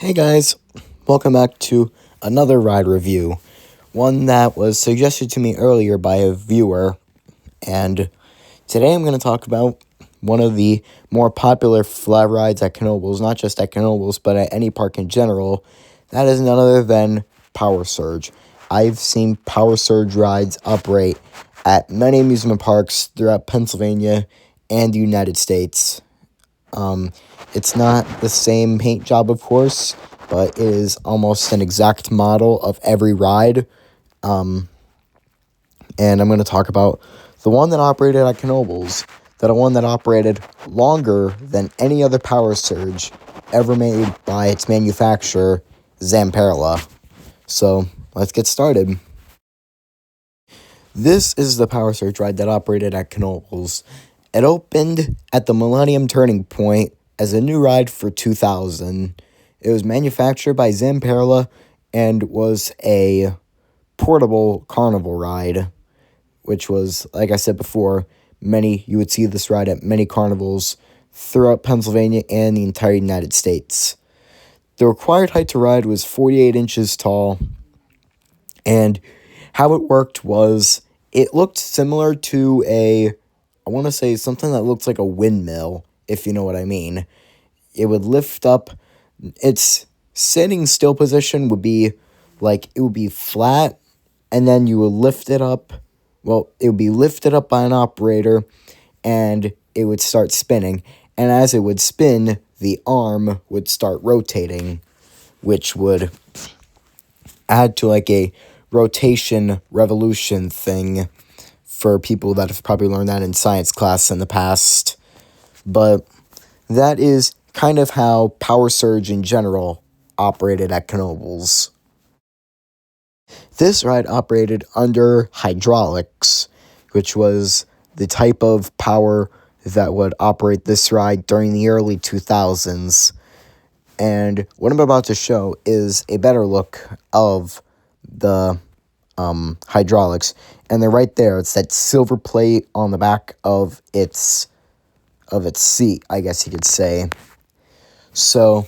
Hey guys, welcome back to another ride review. One that was suggested to me earlier by a viewer, and today I'm going to talk about one of the more popular flat rides at Knoebels, not just at Knoebels, but at any park in general. That is none other than Power Surge. I've seen Power Surge rides operate at many amusement parks throughout Pennsylvania and the United States. It's not the same paint job, of course, but it is almost an exact model of every ride. And I'm going to talk about the one that operated at Knoebels, the one that operated longer than any other Power Surge ever made by its manufacturer, Zamperla. So, let's get started. This is the Power Surge ride that operated at Knoebels. It opened at the Millennium Turning Point as a new ride for 2000. It was manufactured by Zamperla and was a portable carnival ride, which was, like I said before, you would see this ride at many carnivals throughout Pennsylvania and the entire United States. The required height to ride was 48 inches tall, and how it worked was it looked similar to I want to say something that looks like a windmill, if you know what I mean. It would lift up. Its sitting still position would be it would be flat, and then you would lift it up. Well, it would be lifted up by an operator, and it would start spinning. And as it would spin, the arm would start rotating, which would add to a rotation revolution thing for people that have probably learned that in science class in the past. But that is kind of how Power Surge in general operated at Knoebels. This ride operated under hydraulics, which was the type of power that would operate this ride during the early 2000s. And what I'm about to show is a better look of the hydraulics. And they're right there. It's that silver plate on the back of its seat, I guess you could say. So,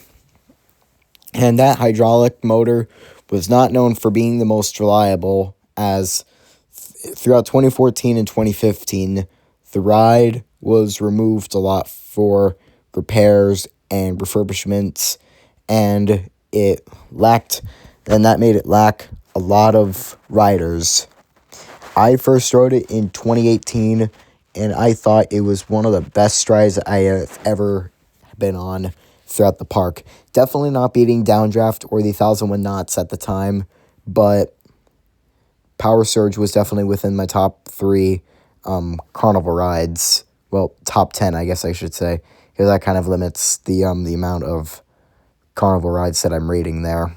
and that hydraulic motor was not known for being the most reliable, as throughout 2014 and 2015, the ride was removed a lot for repairs and refurbishments, and that made it lack a lot of riders. I first rode it in 2018, and I thought it was one of the best rides I have ever been on throughout the park. Definitely not beating Downdraft or the 1001 Knots at the time, but Power Surge was definitely within my top 3 carnival rides. Well, top 10, I guess I should say, because that kind of limits the amount of carnival rides that I'm rating there.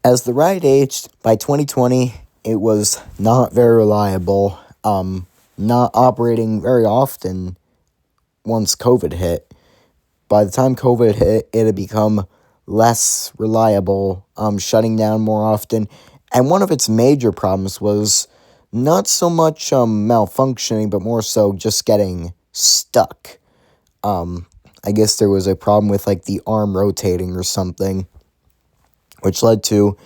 As the ride aged, by 2020, it was not very reliable, not operating very often once COVID hit. By the time COVID hit, it had become less reliable, shutting down more often. And one of its major problems was not so much malfunctioning, but more so just getting stuck. I guess there was a problem with the arm rotating or something, which led to,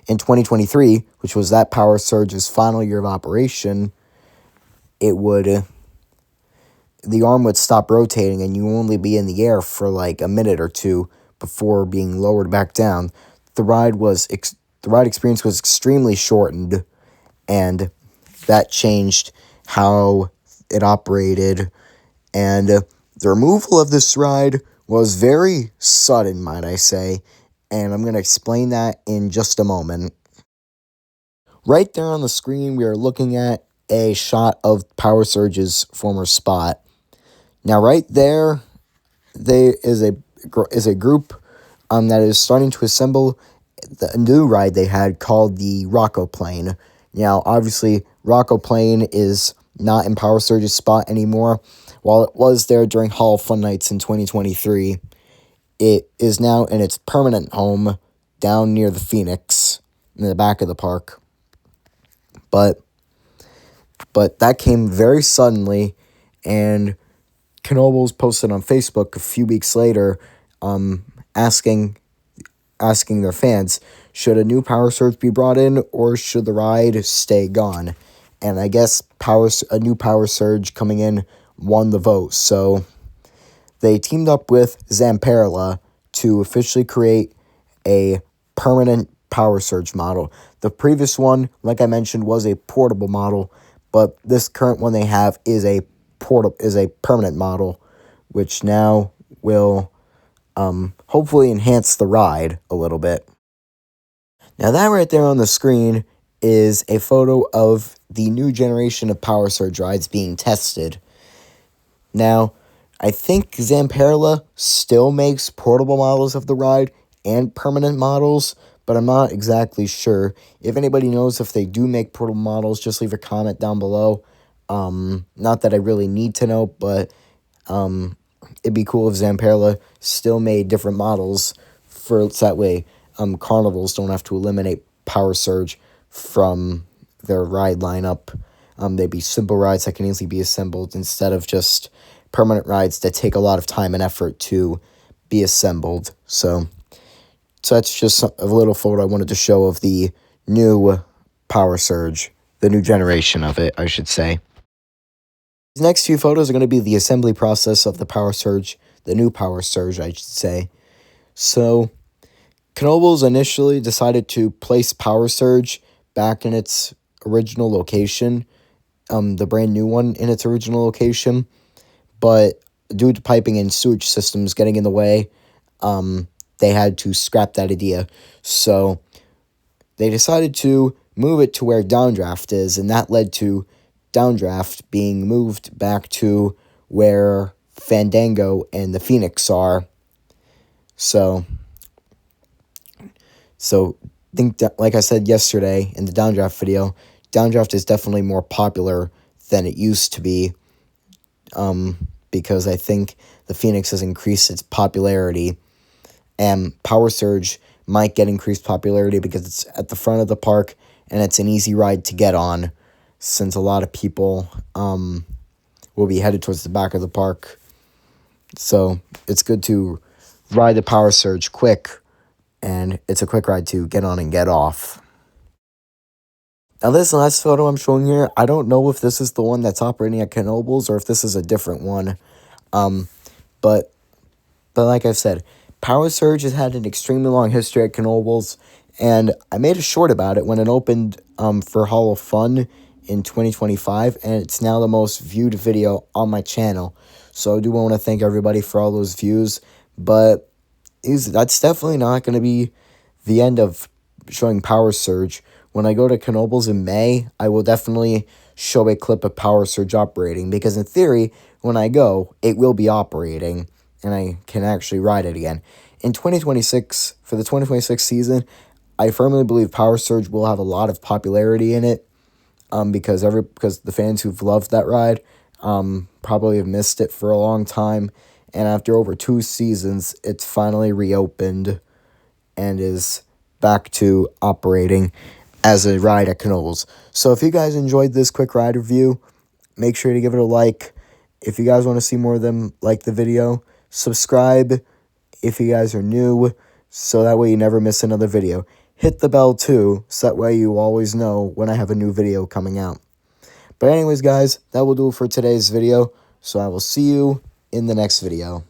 in 2023, which was that Power Surge's final year of operation, the arm would stop rotating and you only be in the air for a minute or two before being lowered back down. The ride experience was extremely shortened, and that changed how it operated. And the removal of this ride was very sudden, might I say, and I'm going to explain that in just a moment. Right there on the screen, we are looking at a shot of Power Surge's former spot. Now, right there, is a group that is starting to assemble the new ride they had called the Rocco Plane. Now, obviously, Rocco Plane is not in Power Surge's spot anymore. While it was there during Hall of Fun Nights in 2023, it is now in its permanent home down near the Phoenix in the back of the park. But that came very suddenly, and Knoebels posted on Facebook a few weeks later asking their fans, should a new Power Surge be brought in or should the ride stay gone? And I guess a new Power Surge coming in won the vote. So they teamed up with Zamperla to officially create a permanent Power Surge model. The previous one, like I mentioned, was a portable model, but this current one they have is a permanent model, which now will hopefully enhance the ride a little bit. Now that right there on the screen is a photo of the new generation of Power Surge rides being tested. Now, I think Zamperla still makes portable models of the ride and permanent models, but I'm not exactly sure. If anybody knows if they do make portable models, just leave a comment down below. Not that I really need to know, but it'd be cool if Zamperla still made different models so that way carnivals don't have to eliminate Power Surge from their ride lineup. They'd be simple rides that can easily be assembled instead of just permanent rides that take a lot of time and effort to be assembled. So that's just a little photo I wanted to show of the new Power Surge, the new generation of it, I should say. These next few photos are going to be the assembly process of the Power Surge, the new Power Surge, I should say. So Knoebels initially decided to place Power Surge back in its original location, the brand new one in its original location, but due to piping and sewage systems getting in the way, they had to scrap that idea. So they decided to move it to where Downdraft is, and that led to Downdraft being moved back to where Fandango and the Phoenix are. So think that, like I said yesterday in the Downdraft video, Downdraft is definitely more popular than it used to be, because I think the Phoenix has increased its popularity, and Power Surge might get increased popularity because it's at the front of the park and it's an easy ride to get on, since a lot of people will be headed towards the back of the park. So it's good to ride the Power Surge quick, and it's a quick ride to get on and get off. Now this last photo I'm showing here, I don't know if this is the one that's operating at Knoebels or if this is a different one. But like I've said, Power Surge has had an extremely long history at Knoebels, and I made a short about it when it opened for Hall of Fun in 2025, and it's now the most viewed video on my channel. So I do want to thank everybody for all those views, but that's definitely not going to be the end of showing Power Surge. When I go to Knoebels in May, I will definitely show a clip of Power Surge operating, because in theory, when I go, it will be operating, and I can actually ride it again. In 2026, for the 2026 season, I firmly believe Power Surge will have a lot of popularity in it, because the fans who've loved that ride probably have missed it for a long time, and after over 2 seasons, it's finally reopened and is back to operating as a ride at Knoebels. So if you guys enjoyed this quick ride review, make sure to give it a like. If you guys want to see more of them, like the video. Subscribe if you guys are new, so that way you never miss another video. Hit the bell too, so that way you always know when I have a new video coming out. But anyways, guys, that will do it for today's video. So I will see you in the next video.